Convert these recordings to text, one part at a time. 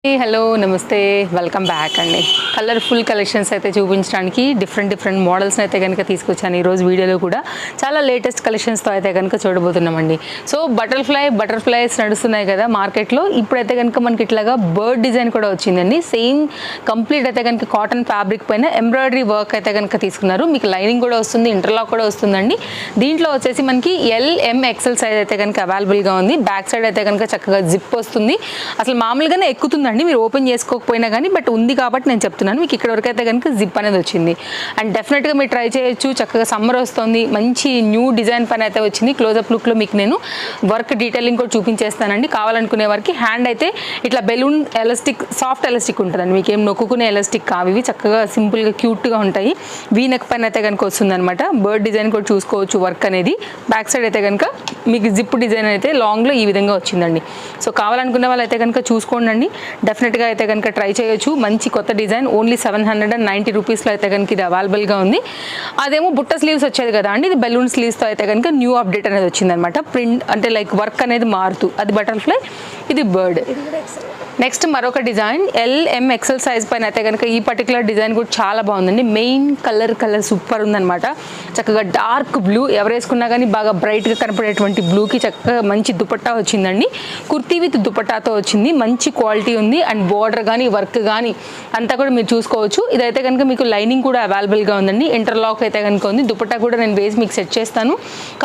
Hello నమస్తే welcome back అండి. Colourful collections అయితే చూపించడానికి డిఫరెంట్ మోడల్స్ అయితే కనుక తీసుకొచ్చాను ఈరోజు వీడియోలో కూడా. చాలా లేటెస్ట్ కలెక్షన్స్తో అయితే కనుక చూడబోతున్నామండి. సో బటర్ఫ్లైస్ నడుస్తున్నాయి కదా మార్కెట్లో. ఇప్పుడైతే కనుక మనకి ఇట్లాగా బర్డ్ డిజైన్ కూడా వచ్చిందండి. సేమ్ కంప్లీట్ అయితే కనుక కాటన్ ఫ్యాబ్రిక్ పైన ఎంబ్రాయిడరీ వర్క్ అయితే కనుక తీసుకున్నారు. మీకు లైనింగ్ కూడా వస్తుంది, ఇంటర్లాక్ కూడా వస్తుందండి. దీంట్లో వచ్చేసి మనకి LMXL సైజ్ అయితే కనుక అవైలబుల్గా ఉంది. బ్యాక్ సైడ్ అయితే కనుక చక్కగా జిప్ వస్తుంది. అసలు మామూలుగానే ఎక్కుతుంది, మీరు ఓపెన్ చేసుకోకపోయినా కానీ, బట్ ఉంది కాబట్టి నేను చెప్తున్నాను. మీకు ఇక్కడ వరకు అయితే కనుక జిప్ అనేది వచ్చింది. అండ్ డెఫినెట్గా మీరు ట్రై చేయొచ్చు. చక్కగా సమ్మర్ వస్తుంది, మంచి న్యూ డిజైన్ పైన అయితే వచ్చింది. క్లోజప్ లుక్లో మీకు నేను వర్క్ డీటెయిలింగ్ కూడా చూపించేస్తానండి. కావాలనుకునే వారికి హ్యాండ్ అయితే ఇట్లా బెలూన్ ఎలాస్టిక్, సాఫ్ట్ ఎలాస్టిక్ ఉంటుందండి. మీకు ఏం నొక్కునే ఎలాస్టిక్ కావు ఇవి. చక్కగా సింపుల్గా క్యూట్గా ఉంటాయి. వీ నెక్ పైన అయితే కనుక వస్తుంది అనమాట. బర్డ్ డిజైన్ కూడా చూసుకోవచ్చు వర్క్ అనేది. బ్యాక్ సైడ్ అయితే కనుక మీకు జిప్ డిజైన్ అయితే లాంగ్లో ఈ విధంగా వచ్చిందండి. సో కావాలనుకునే వాళ్ళు అయితే కనుక చూసుకోండి. డెఫినెట్గా అయితే కనుక ట్రై చేయొచ్చు. మంచి కొత్త డిజైన్ ఓన్లీ 790 రూపీస్లో అయితే కనుక ఇది అవైలబుల్గా ఉంది. అదేమో బుట్ట స్లీవ్స్ వచ్చేది కదా అండి, ఇది బెలూన్ స్లీవ్స్తో అయితే కనుక న్యూ అప్డేట్ అనేది వచ్చిందనమాట. ప్రింట్ అంటే లైక్ వర్క్ అనేది మారుతూ, అది బటర్ఫ్లై, ఇది బర్డ్. నెక్స్ట్ మరొక డిజైన్ LMXL సైజ్ పైన అయితే కనుక ఈ పర్టికులర్ డిజైన్ కూడా చాలా బాగుందండి. మెయిన్ కలర్ సూపర్ ఉందనమాట. చక్కగా డార్క్ బ్లూ, ఎవరు వేసుకున్నా కానీ బాగా బ్రైట్గా కనపడేటువంటి బ్లూకి చక్కగా మంచి దుపట్టా వచ్చిందండి. కుర్తీ విత్ దుపట్టాతో వచ్చింది. మంచి క్వాలిటీ ఉంది. అండ్ బోర్డర్ కానీ వర్క్ కానీ అంతా కూడా మీరు చూసుకోవచ్చు. ఇదైతే కనుక మీకు లైనింగ్ కూడా అవైలబుల్గా ఉందండి. ఇంటర్లాక్ అయితే కనుక ఉంది. దుపట్టా కూడా నేను వేసి మీకు సెట్ చేస్తాను.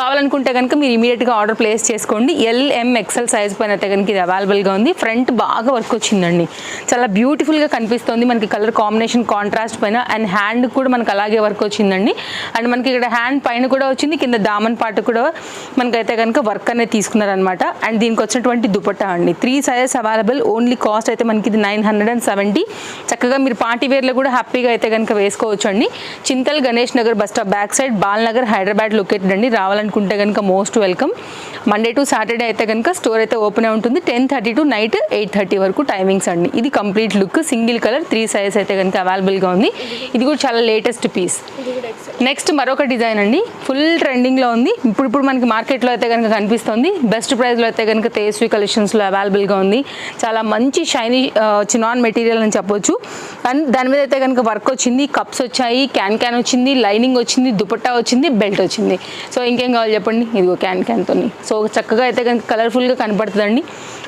కావాలనుకుంటే కనుక మీరు ఇమీడియట్గా ఆర్డర్ ప్లేస్ చేసుకోండి. LMXL సైజ్ పైన అయితే కనుక ఇది అవైలబుల్గా ఉంది. ఫ్రంట్ బాగా వర్క్ వచ్చిందండి. చాలా బ్యూటిఫుల్గా కనిపిస్తుంది మనకి కలర్ కాంబినేషన్ కాంట్రాస్ట్ పైన. అండ్ హ్యాండ్ కూడా మనకి అలాగే వర్క్ వచ్చిందండి. అండ్ మనకి ఇక్కడ హ్యాండ్ పైన కూడా వచ్చింది, కింద దామన్ పార్ట్ కూడా మనకైతే కనుక వర్క్ అనేది తీసుకున్నారనమాట. అండ్ దీనికి వచ్చినటువంటి దుపట్టా అండి 3 సైజెస్ అవైలబుల్. ఓన్లీ కాస్ట్ అయితే మనకి ఇది 970. చక్కగా మీరు పార్టీ వేర్లో కూడా హ్యాపీగా అయితే కనుక వేసుకోవచ్చు అండి. Chintal Ganesh Nagar bus stop back side, Balnagar, Hyderabad located అండి. రావాలనుకుంటే కనుక most welcome. Monday to Saturday అయితే కనుక స్టోర్ అయితే ఓపెన్ ఉంటుంది. 10:30 టు నైట్ 8:30 వరకు టైమింగ్స్ అండి. ఇది complete look, single colour, 3 sizes అయితే కనుక అవైలబుల్గా ఉంది. ఇది కూడా చాలా లేటెస్ట్ పీస్. నెక్స్ట్ మరొక డిజైన్ అండి, ఫుల్ ట్రెండింగ్లో ఉంది. ఇప్పుడు మనకి మార్కెట్లో అయితే కనుక కనిపిస్తుంది. బెస్ట్ ప్రైస్లో అయితే కనుక తేజస్వి కలెక్షన్స్లో అవైలబుల్గా ఉంది. చాలా మంచి షైనీ చినాన్ మెటీరియల్ అని చెప్పొచ్చు. అండ్ దాని మీద అయితే కనుక వర్క్ వచ్చింది, కప్స్ వచ్చాయి, క్యాన్ వచ్చింది, లైనింగ్ వచ్చింది, దుపట్టా వచ్చింది, బెల్ట్ వచ్చింది. సో ఇంకేం కావాలి చెప్పండి, ఇదిగో క్యాన్తో. సో చక్కగా అయితే కనుక కలర్ఫుల్గా కనపడుతుందండి.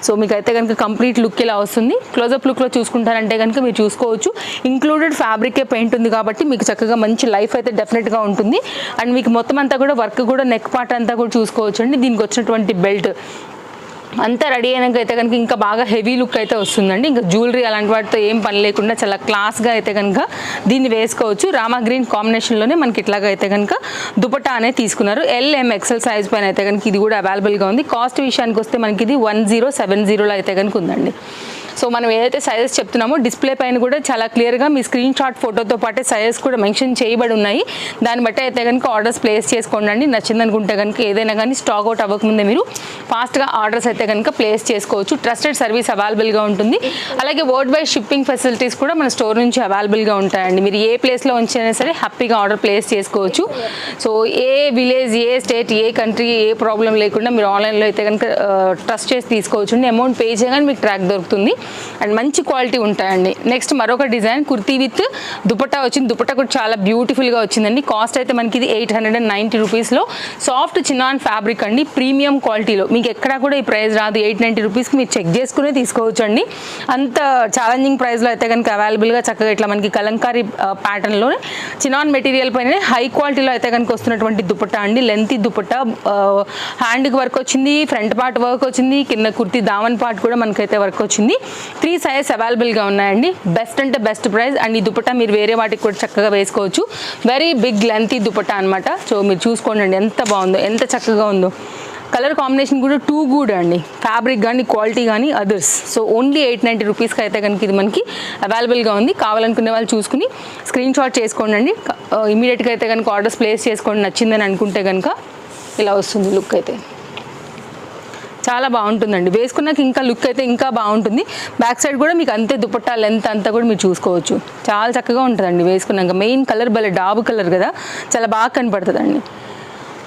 సో మీకు అయితే కనుక కంప్లీట్ లుక్ ఇలా వస్తుంది. క్లోజప్ లుక్లో చూసుకుంటారంటే కనుక మీరు చూసుకోవచ్చు. ఇంక్లూడెడ్ ఫ్యాబ్రికే పెయింట్ ఉంది కాబట్టి మీకు చక్కగా మంచి లైఫ్ అయితే డెఫినెట్గా ఉంటుంది. అండ్ మీకు మొత్తం అంతా కూడా వర్క్ కూడా నెక్ పార్ట్ అంతా కూడా చూసుకోవచ్చు అండి. దీనికి వచ్చినటువంటి బెల్ట్ అంతా రెడీ అయినాక అయితే కనుక ఇంకా బాగా హెవీ లుక్ అయితే వస్తుందండి. ఇంకా జ్యువెలరీ అలాంటి వాటితో ఏం పని లేకుండా చాలా క్లాస్గా అయితే కనుక దీన్ని వేసుకోవచ్చు. రామా గ్రీన్ కాంబినేషన్లోనే మనకి ఇట్లాగా అయితే కనుక దుపట్టా అనేది తీసుకున్నారు. LMXL సైజ్ పైన అయితే కనుక ఇది కూడా అవైలబుల్గా ఉంది. కాస్ట్ విషయానికి వస్తే మనకి ఇది 1070లో అయితే కనుక ఉందండి. సో మనం ఏదైతే సైజెస్ చెప్తున్నామో డిస్ప్లే పైన కూడా చాలా క్లియర్గా మీ స్క్రీన్ షాట్ ఫోటోతో పాటే సైజెస్ కూడా మెన్షన్ చేయబడి ఉన్నాయి. దాన్ని బట్టి అయితే కనుక ఆర్డర్స్ ప్లేస్ చేసుకోండి. నచ్చింది అనుకుంటే కనుక ఏదైనా కానీ స్టాక్ అవుట్ అవ్వకముందే మీరు ఫాస్ట్గా ఆర్డర్స్ అయితే కనుక ప్లేస్ చేసుకోవచ్చు. ట్రస్టెడ్ సర్వీస్ అవైలబుల్గా ఉంటుంది. అలాగే వరల్డ్ వైడ్ షిప్పింగ్ ఫెసిలిటీస్ కూడా మన స్టోర్ నుంచి అవైలబుల్గా ఉంటాయండి. మీరు ఏ ప్లేస్లో ఉంచినా సరే హ్యాపీగా ఆర్డర్ ప్లేస్ చేసుకోవచ్చు. సో ఏ విలేజ్, ఏ స్టేట్, ఏ కంట్రీ, ఏ ప్రాబ్లం లేకుండా మీరు ఆన్లైన్లో అయితే కనుక ట్రస్ట్ చేసి తీసుకోవచ్చు. అమౌంట్ పే చేయగానే మీకు ట్రాక్ దొరుకుతుంది. అండ్ మంచి క్వాలిటీ ఉంటాయండి. నెక్స్ట్ మరొక డిజైన్ కుర్తీ విత్ దుపట్టా వచ్చింది. దుపట్టా కూడా చాలా బ్యూటిఫుల్గా వచ్చిందండి. కాస్ట్ అయితే మనకి ఇది 890 రూపీస్లో. సాఫ్ట్ చినాన్ ఫ్యాబ్రిక్ అండి, ప్రీమియం క్వాలిటీలో. మీకు ఎక్కడా కూడా ఈ ప్రైస్ రాదు. 890 రూపీస్కి మీరు చెక్ చేసుకునే తీసుకోవచ్చు అండి. అంత ఛాలెంజింగ్ ప్రైస్లో అయితే కనుక అవైలబుల్గా చక్కగా ఇట్లా మనకి కలంకారీ ప్యాటర్న్లో చినాన్ మెటీరియల్ పైన హై క్వాలిటీలో అయితే కనుక వస్తున్నటువంటి దుపట్టా అండి. లెంతీ దుపట్టా, హ్యాండ్కి వర్క్ వచ్చింది, ఫ్రంట్ పార్ట్ వర్క్ వచ్చింది, కింద కుర్తీ దామన్ పార్ట్ కూడా మనకైతే వర్క్ వచ్చింది. 3 సైజెస్ అవైలబుల్గా ఉన్నాయండి. బెస్ట్ అంటే బెస్ట్ ప్రైస్. అండ్ ఈ దుపట్టా మీరు వేరే వాటికి కూడా చక్కగా వేసుకోవచ్చు. వెరీ బిగ్ లెంతీ దుపట్టా అనమాట. సో మీరు చూసుకోండి ఎంత బాగుందో, ఎంత చక్కగా ఉందో. కలర్ కాంబినేషన్ కూడా టూ గుడ్ అండి. ఫ్యాబ్రిక్ కానీ క్వాలిటీ కానీ అదర్స్. సో ఓన్లీ 890 రూపీస్కి అయితే కనుక ఇది మనకి అవైలబుల్గా ఉంది. కావాలనుకునే వాళ్ళు చూసుకుని స్క్రీన్ షాట్ చేసుకోండి అండి. ఇమీడియట్గా అయితే కనుక ఆర్డర్స్ ప్లేస్ చేసుకోండి. నచ్చిందని అనుకుంటే కనుక ఇలా వస్తుంది లుక్ అయితే. చాలా బాగుంటుందండి. వేసుకున్నాక ఇంకా లుక్ అయితే ఇంకా బాగుంటుంది. బ్యాక్ సైడ్ కూడా మీకు అంతే దుపట్టా లెంత్ అంతా కూడా మీరు చూసుకోవచ్చు. చాలా చక్కగా ఉంటుందండి వేసుకున్నాక. మెయిన్ కలర్ భలే డాబు కలర్ కదా, చాలా బాగా కనపడుతుందండి.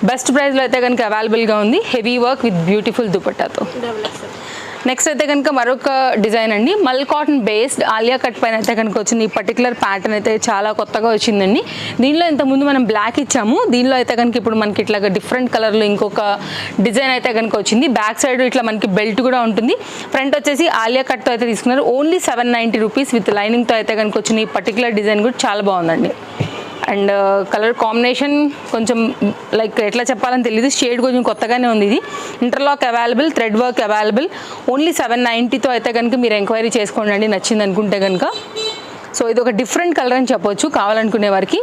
బెస్ట్ ప్రైస్లో అయితే కనుక అవైలబుల్గా ఉంది. హెవీ వర్క్ విత్ బ్యూటిఫుల్ దుపట్టాతో. నెక్స్ట్ అయితే కనుక మరొక డిజైన్ అండి, మల్ కాటన్ బేస్డ్ ఆలియా కట్ పైన అయితే కనుక వచ్చింది. ఈ పర్టికులర్ ప్యాటర్న్ అయితే చాలా కొత్తగా వచ్చిందండి. దీనిలో ఇంతకుముందు మనం బ్లాక్ ఇచ్చాము, దీనిలో అయితే కనుక ఇప్పుడు మనకి ఇట్లా డిఫరెంట్ కలర్లో ఇంకొక డిజైన్ అయితే కనుక వచ్చింది. బ్యాక్ సైడ్ ఇట్లా మనకి బెల్ట్ కూడా ఉంటుంది. ఫ్రంట్ వచ్చేసి ఆలియా కట్తో అయితే తీసుకున్నారు. ఓన్లీ 790 రూపీస్ విత్ లైనింగ్తో అయితే కనుక వచ్చింది. ఈ పర్టికులర్ డిజైన్ కూడా చాలా బాగుందండి. అండ్ కలర్ కాంబినేషన్ కొంచెం లైక్ ఎట్లా చెప్పాలని తెలియదు, షేడ్ కొంచెం కొత్తగానే ఉంది. ఇది interlock available, thread work available. Only 790తో అయితే కనుక మీరు ఎంక్వైరీ చేసుకోండి అండి, నచ్చింది అనుకుంటే కనుక. సో ఇది ఒక డిఫరెంట్ కలర్ అని చెప్పొచ్చు కావాలనుకునే వారికి.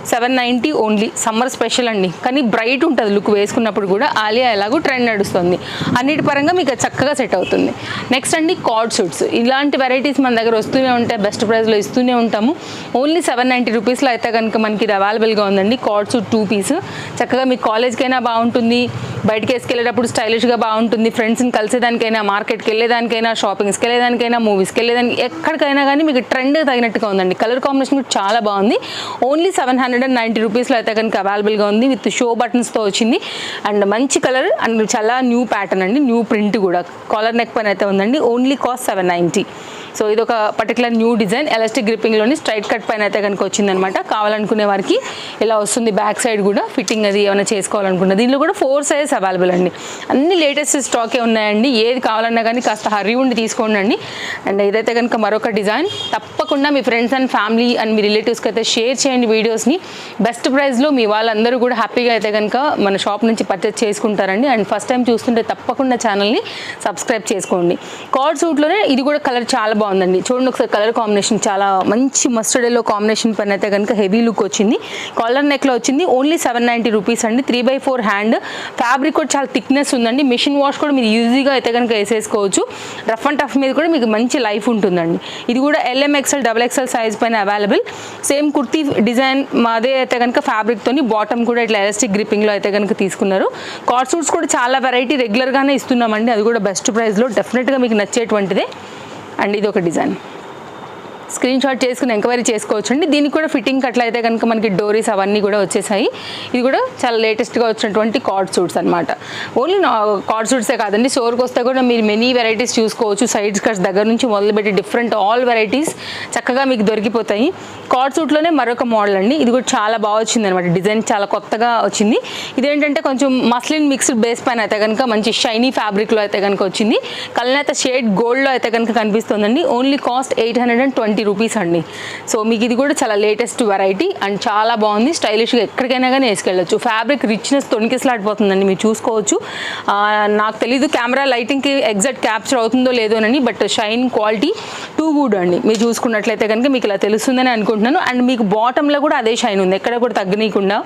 790 ఓన్లీ. సమ్మర్ స్పెషల్ అండి, కానీ బ్రైట్ ఉంటుంది లుక్ వేసుకున్నప్పుడు కూడా. ఆలియా ఎలాగో ట్రెండ్ నడుస్తుంది, అన్నిటి పరంగా మీకు చక్కగా సెట్ అవుతుంది. నెక్స్ట్ అండి కార్డ్ సూట్స్. ఇలాంటి వెరైటీస్ మన దగ్గర వస్తూనే ఉంటాయి, బెస్ట్ ప్రైస్లో ఇస్తూనే ఉంటాము. ఓన్లీ 790 రూపీస్లో అయితే కనుక మనకి ఇది అవైలబుల్గా ఉందండి. కార్డ్ సూట్ 2 పీస్ చక్కగా మీ కాలేజ్కైనా బాగుంటుంది, బయటకి వేసుకెళ్ళేటప్పుడు స్టైలిష్గా బాగుంటుంది, ఫ్రెండ్స్ని కలిసేదానికైనా, మార్కెట్కి వెళ్ళేదానికైనా, షాపింగ్స్కి వెళ్ళేదానికైనా, మూవీస్కి వెళ్ళేదానికి, ఎక్కడికైనా కానీ మీకు ట్రెండ్ తగినట్టుగా ఉందండి. కలర్ కాంబినేషన్ కూడా చాలా బాగుంది. ఓన్లీ 790 రూపీస్లో అయితే కనుక అవైలబుల్గా ఉంది. విత్ షో బటన్స్తో వచ్చింది. అండ్ మంచి కలర్ అండ్ చాలా న్యూ ప్యాటర్న్ అండి, న్యూ ప్రింట్ కూడా. కాలర్ నెక్ పైన అయితే ఉందండి. Only cost 790. సో ఇది ఒక పర్టికులర్ న్యూ డిజైన్, ఎలాస్టిక్ గ్రిప్పింగ్లోని స్ట్రైట్ కట్ పైన అయితే కనుక వచ్చిందనమాట. కావాలనుకునే వారికి ఇలా వస్తుంది. బ్యాక్ సైడ్ కూడా ఫిట్టింగ్ అది ఏమైనా చేసుకోవాలనుకున్నా దీనిలో కూడా 4 సైజెస్ అవైలబుల్ అండి. అన్ని లేటెస్ట్ స్టాకే ఉన్నాయండి. ఏది కావాలన్నా కానీ కాస్త హర్రీ ఉండి తీసుకోండి అండి. అండ్ ఇదైతే కనుక మరొక డిజైన్. తప్పకుండా మీ ఫ్రెండ్స్ అండ్ ఫ్యామిలీ అండ్ మీ రిలేటివ్స్కి అయితే షేర్ చేయండి వీడియోస్ని. బెస్ట్ ప్రైస్లో మీ వాళ్ళందరూ కూడా హ్యాపీగా అయితే కనుక మన షాప్ నుంచి పర్చేస్ చేసుకుంటారండి. అండ్ ఫస్ట్ టైం చూస్తుంటే తప్పకుండా ఛానల్ని సబ్స్క్రైబ్ చేసుకోండి. కార్డ్ సూట్లోనే ఇది కూడా కలర్ చాలా బాగుందండి. చూడండి ఒకసారి కలర్ కాంబినేషన్ చాలా మంచి మస్టర్డ్ ఎల్లో కాంబినేషన్ పైన అయితే కనుక హెవీ లుక్ వచ్చింది. కాలర్ నెక్లో వచ్చింది. ఓన్లీ 790 రూపీస్ అండి. 3/4 హ్యాండ్. ఫ్యాబ్రిక్ కూడా చాలా థిక్నెస్ ఉందండి. మిషన్ వాష్ కూడా మీరు ఈజీగా అయితే కనుక వేసేసుకోవచ్చు. రఫ్ అండ్ టఫ్ మీద కూడా మీకు మంచి లైఫ్ ఉంటుందండి. ఇది కూడా LMXL XXL సైజ్ పైన అవైలబుల్. సేమ్ కుర్తీ డిజైన్ మాదే అయితే కనుక ఫ్యాబ్రిక్తోని, బాటమ్ కూడా ఇట్లా ఎలాస్టిక్ గ్రిప్పింగ్లో అయితే కనుక తీసుకున్నారు. కార్డ్ సూట్స్ కూడా చాలా వెరైటీ రెగ్యులర్గానే ఇస్తున్నామండి, అది కూడా బెస్ట్ ప్రైస్లో. డెఫినెట్గా మీకు నచ్చేటువంటిదే. అండ్ ఇది ఒక డిజైన్, స్క్రీన్ షాట్ చేసుకుని ఎంక్వైరీ చేసుకోవచ్చు అండి. దీనికి కూడా ఫిట్టింగ్ అట్లా అయితే కనుక మనకి డోరీస్ అవన్నీ కూడా వచ్చేసాయి. ఇది కూడా చాలా లేటెస్ట్గా వచ్చినటువంటి కార్డ్ సూట్స్ అనమాట. ఓన్లీ కార్డ్ సూట్సే కాదండి, స్టోర్కి వస్తే కూడా మీరు మెనీ వెరైటీస్ చూసుకోవచ్చు. సైడ్ స్కర్ట్స్ దగ్గర నుంచి మొదలుపెట్టి డిఫరెంట్ ఆల్ వెరైటీస్ చక్కగా మీకు దొరికిపోతాయి. కార్డ్ సూట్లోనే మరొక మోడల్ అండి. ఇది కూడా చాలా బాగా వచ్చింది అనమాట. డిజైన్ చాలా కొత్తగా వచ్చింది. ఇదేంటంటే కొంచెం మస్లిన్ మిక్స్డ్ బేస్ పైన అయితే కనుక మంచి షైనీ ఫ్యాబ్రిక్లో అయితే కనుక వచ్చింది. కలనేత షేడ్ గోల్డ్లో అయితే కనుక కనిపిస్తుందండి. ఓన్లీ కాస్ట్ 820 రూపీస్ అండి. సో మీకు ఇది కూడా చాలా లేటెస్ట్ వెరైటీ అండ్ చాలా బాగుంది. స్టైలిష్గా ఎక్కడికైనా కానీ వేసుకెళ్ళచ్చు. ఫ్యాబ్రిక్ రిచ్నెస్ తొణికిసలాడిపోతుందండి, మీరు చూసుకోవచ్చు. నాకు తెలీదు కెమెరా లైటింగ్కి ఎగ్జాక్ట్ క్యాప్చర్ అవుతుందో లేదోనని, but shine quality too good అండి. మీరు చూసుకున్నట్లయితే కనుక మీకు ఇలా తెలుస్తుందని అనుకుంటున్నాను. అండ్ మీకు బాటంలో కూడా అదే షైన్ ఉంది, ఎక్కడ కూడా తగ్గనీయకుండా.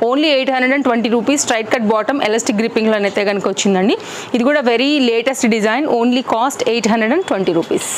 Only 820 rupees. Straight cut bottom elastic గ్రిప్పింగ్లో అయితే కనుక వచ్చిందండి. ఇది కూడా very latest design. Only cost 820 rupees.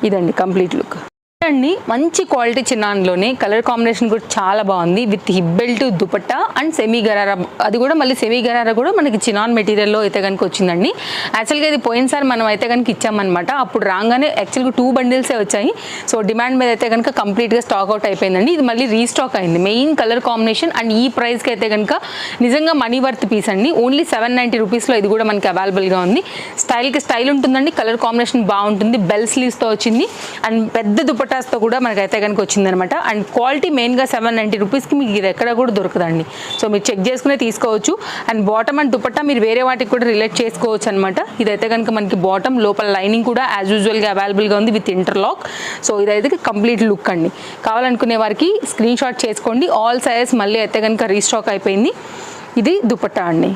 ఇదండి కంప్లీట్ లుక్ అండి. మంచి క్వాలిటీ చిన్నాన్లోనే కలర్ కాంబినేషన్ కూడా చాలా బాగుంది. With hip belt, dupatta and semi gharara. అది కూడా మళ్ళీ సెమీ గరారా కూడా మనకి చినాన్ మెటీరియల్లో అయితే కనుక వచ్చిందండి. యాక్చువల్గా ఇది పోయినసారి మనం అయితే కనుక ఇచ్చామన్నమాట. అప్పుడు రాగానే యాక్చువల్గా 2 బండిల్సే వచ్చాయి. సో డిమాండ్ మీద అయితే కనుక కంప్లీట్గా స్టాక్ అవుట్ అయిపోయిందండి. ఇది మళ్ళీ రీస్టాక్ అయింది. మెయిన్ కలర్ కాంబినేషన్ అండ్ ఈ ప్రైస్కి అయితే కనుక నిజంగా మనీ వర్త్ పీస్ అండి. ఓన్లీ 790 రూపీస్లో ఇది కూడా మనకి అవైలబుల్గా ఉంది. స్టైల్కి స్టైల్ ఉంటుందండి. కలర్ కాంబినేషన్ బాగుంటుంది. బెల్ స్లీవ్స్తో వచ్చింది అండ్ పెద్ద దుపట్టాస్తో కూడా మనకైతే కనుక వచ్చిందనమాట. అండ్ క్వాలిటీ మెయిన్గా 790 రూపీస్కి మీకు ఇది ఎక్కడ కూడా దొరకదండి. సో మీరు చెక్ చేసుకునే తీసుకోవచ్చు. అండ్ బాటమ్ అండ్ దుపట్టా మీరు వేరే వాటికి కూడా రిలేట్ చేసుకోవచ్చు అనమాట. ఇదైతే కనుక మనకి బాటమ్, లోపల లైనింగ్ కూడా యాజ్ యూజువల్గా అవైలబుల్గా ఉంది విత్ ఇంటర్లాక్. సో ఇదైతే కంప్లీట్ లుక్ అండి. కావాలనుకునే వారికి స్క్రీన్ షాట్ చేసుకోండి. ఆల్ సైజెస్ మళ్ళీ అయితే కనుక రీస్టాక్ అయిపోయింది. ఇది దుపట్టా అండి.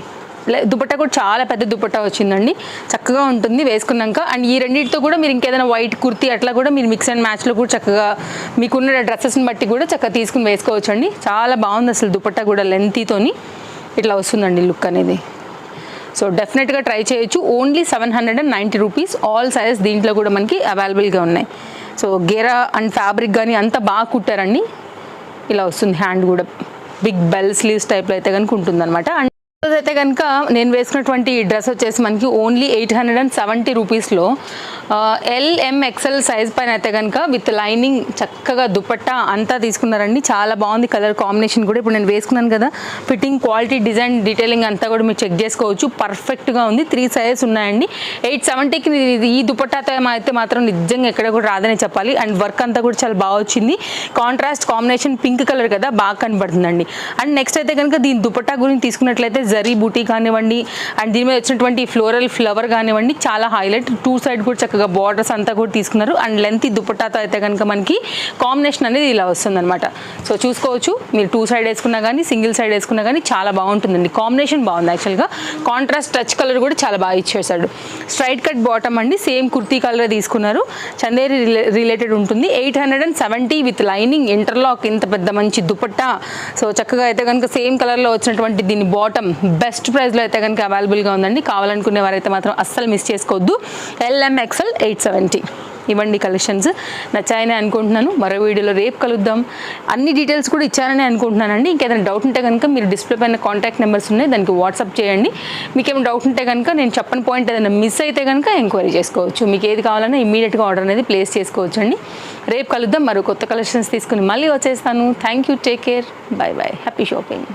దుపట్టా కూడా చాలా పెద్ద దుపట్టా వచ్చిందండి. చక్కగా ఉంటుంది వేసుకున్నాక. అండ్ ఈ రెండింటితో కూడా మీరు ఇంకేదైనా వైట్ కుర్తీ అట్లా కూడా మీరు మిక్స్ అండ్ మ్యాచ్లో కూడా చక్కగా మీకున్న డ్రెస్సెస్ని బట్టి కూడా చక్కగా తీసుకుని వేసుకోవచ్చు అండి. చాలా బాగుంది అసలు దుపట్టా కూడా లెంతీతోని ఇట్లా వస్తుందండి లుక్ అనేది. సో డెఫినెట్గా ట్రై చేయొచ్చు. Only 790 rupees. ఆల్ సైజెస్ దీంట్లో కూడా మనకి అవైలబుల్గా ఉన్నాయి. సో గేరా అండ్ ఫ్యాబ్రిక్ కానీ అంతా బాగా కుట్టారండి. ఇలా వస్తుంది. హ్యాండ్ కూడా బిగ్ బెల్ స్లీవ్స్ టైప్లో అయితే కనుక ఉంటుందన్నమాట. అండ్ అయితే కనుక నేను వేసుకున్నటువంటి డ్రెస్ వచ్చేసి మనకి ఓన్లీ 870 రూపీస్లో LMXL సైజ్ పైన అయితే కనుక విత్ లైనింగ్ చక్కగా దుపట్టా అంతా తీసుకున్నారండి. చాలా బాగుంది కలర్ కాంబినేషన్ కూడా. ఇప్పుడు నేను వేసుకున్నాను కదా, ఫిట్టింగ్, క్వాలిటీ, డిజైన్, డీటెయిలింగ్ అంతా కూడా మీరు చెక్ చేసుకోవచ్చు. పర్ఫెక్ట్గా ఉంది. 3 సైజెస్ ఉన్నాయండి. 870కి ఈ దుపట్టాతో అయితే మాత్రం నిజంగా ఎక్కడ కూడా రాదనే చెప్పాలి. అండ్ వర్క్ అంతా కూడా చాలా బాగా వచ్చింది. కాంట్రాస్ట్ కాంబినేషన్ పింక్ కలర్ కదా, బాగా కనబడుతుందండి. అండ్ నెక్స్ట్ అయితే కనుక దీని దుపట్టా గురించి తీసుకున్నట్లయితే జరీ బూటీ కానివ్వండి, అండ్ దీని మీద వచ్చినటువంటి ఫ్లోరల్ ఫ్లవర్ కానివ్వండి, చాలా హైలైట్. 2 సైడ్ కూడా చక్కగా బార్డర్స్ అంతా కూడా తీసుకున్నారు. అండ్ లెంత్ దుపట్టాతో అయితే కనుక మనకి కాంబినేషన్ అనేది ఇలా వస్తుందన్నమాట. సో చూసుకోవచ్చు మీరు 2 సైడ్ వేసుకున్నా కానీ, సింగిల్ సైడ్ వేసుకున్నా కానీ చాలా బాగుంటుందండి. కాంబినేషన్ బాగుంది. యాక్చువల్గా కాంట్రాస్ట్ టచ్ కలర్ కూడా చాలా బాగా ఇచ్చేసాడు. స్ట్రైట్ కట్ బాటమ్ అండి, సేమ్ కుర్తీ కలర్ తీసుకున్నారు. చందేరి రిలేటెడ్ ఉంటుంది. 870 విత్ లైనింగ్, ఇంటర్లాక్, ఇంత పెద్ద మంచి దుపట్టా. సో చక్కగా అయితే కనుక సేమ్ కలర్లో వచ్చినటువంటి దీని బాటమ్ బెస్ట్ ప్రైస్లో అయితే కనుక అవైలబుల్గా ఉందండి. కావాలనుకునే వారైతే మాత్రం అస్సలు మిస్ చేసుకోవద్దు. LMXL 870 ఇవ్వండి. కలెక్షన్స్ నచ్చాయని అనుకుంటున్నాను. మరో వీడియోలో రేపు కలుద్దాం. అన్ని డీటెయిల్స్ కూడా ఇచ్చారని అనుకుంటున్నానండి. ఇంకేదైనా డౌట్ ఉంటే కనుక మీరు డిస్ప్లే పైన కాంటాక్ట్ నెంబర్స్ ఉన్నాయి, దానికి వాట్సాప్ చేయండి. మీకు ఏమైనా డౌట్ ఉంటే కనుక నేను చెప్పని పాయింట్ ఏదైనా మిస్ అయితే కనుక ఎంక్వైరీ చేసుకోవచ్చు. మీకు ఏది కావాలన్నా ఇమీడియట్గా ఆర్డర్ అనేది ప్లేస్ చేసుకోవచ్చు అండి. రేపు కలుద్దాం. మరో కొత్త కలెక్షన్స్ తీసుకుని మళ్ళీ వచ్చేస్తాను. Thank you. Take care. By by. Happy shopping.